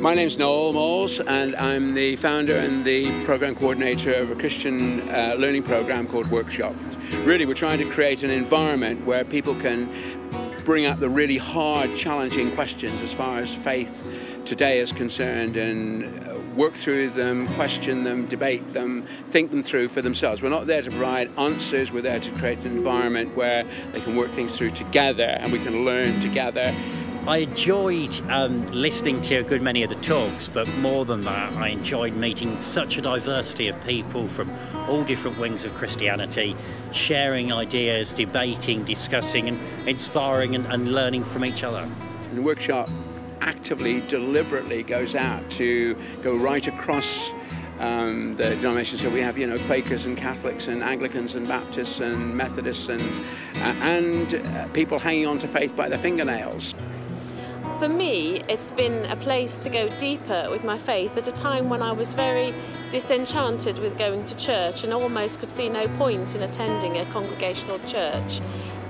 My name's Noel Moles, and I'm the founder and the program coordinator of a Christian learning program called Workshop. Really, we're trying to create an environment where people can bring up the really hard, challenging questions as far as faith today is concerned, and work through them, question them, debate them, think them through for themselves. We're not there to provide answers, we're there to create an environment where they can work things through together and we can learn together. I enjoyed listening to a good many of the talks, but more than that, I enjoyed meeting such a diversity of people from all different wings of Christianity, sharing ideas, debating, discussing and inspiring and learning from each other. And the workshop actively, deliberately goes out to go right across the denominations. So we have, Quakers and Catholics and Anglicans and Baptists and Methodists and people hanging on to faith by their fingernails. For me, it's been a place to go deeper with my faith at a time when I was very disenchanted with going to church and almost could see no point in attending a congregational church.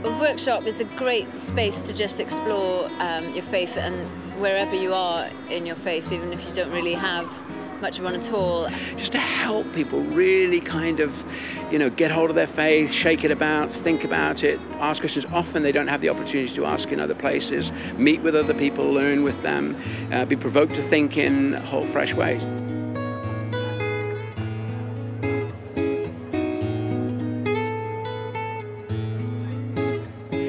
A workshop is a great space to just explore your faith, and wherever you are in your faith, even if you don't really have much of one at all. Just to help people really kind of, get hold of their faith, shake it about, think about it, ask questions. Often they don't have the opportunity to ask in other places, meet with other people, learn with them, be provoked to think in whole fresh ways.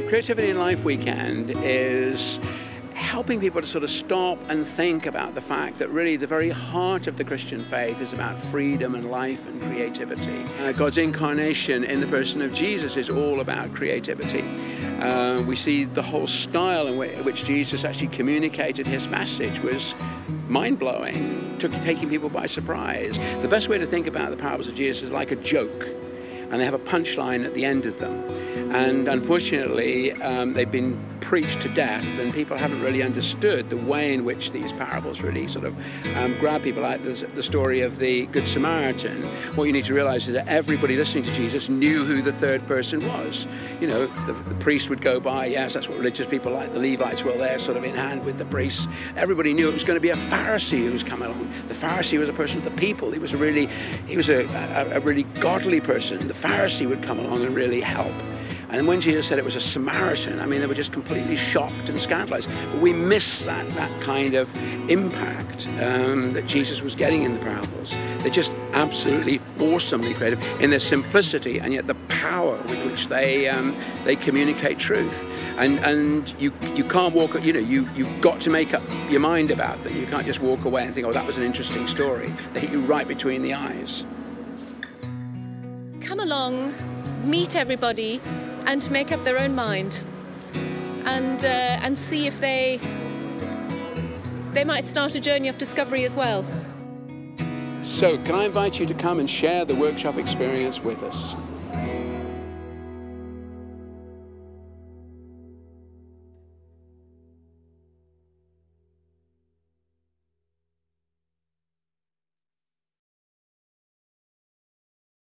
Creativity in Life Weekend is helping people to sort of stop and think about the fact that really the very heart of the Christian faith is about freedom and life and creativity. God's incarnation in the person of Jesus is all about creativity. We see the whole style in which Jesus actually communicated his message was mind-blowing, taking people by surprise. The best way to think about the parables of Jesus is like a joke, and they have a punchline at the end of them. And unfortunately, they've been preached to death, and people haven't really understood the way in which these parables really sort of grab people, like the story of the Good Samaritan. What you need to realize is that everybody listening to Jesus knew who the third person was. The priest would go by, yes, that's what religious people like. The Levites were there sort of in hand with the priests. Everybody knew it was going to be a Pharisee who was coming along. The Pharisee was a person of the people. He was a really godly person. The Pharisee would come along and really help. And when Jesus said it was a Samaritan, I mean, they were just completely shocked and scandalized. But we miss that kind of impact that Jesus was getting in the parables. They're just absolutely awesomely creative in their simplicity, and yet the power with which they communicate truth. And you can't walk, you've got to make up your mind about them. You can't just walk away and think, oh, that was an interesting story. They hit you right between the eyes. Come along, meet everybody, and make up their own mind, and see if they might start a journey of discovery as well. So, can I invite you to come and share the workshop experience with us?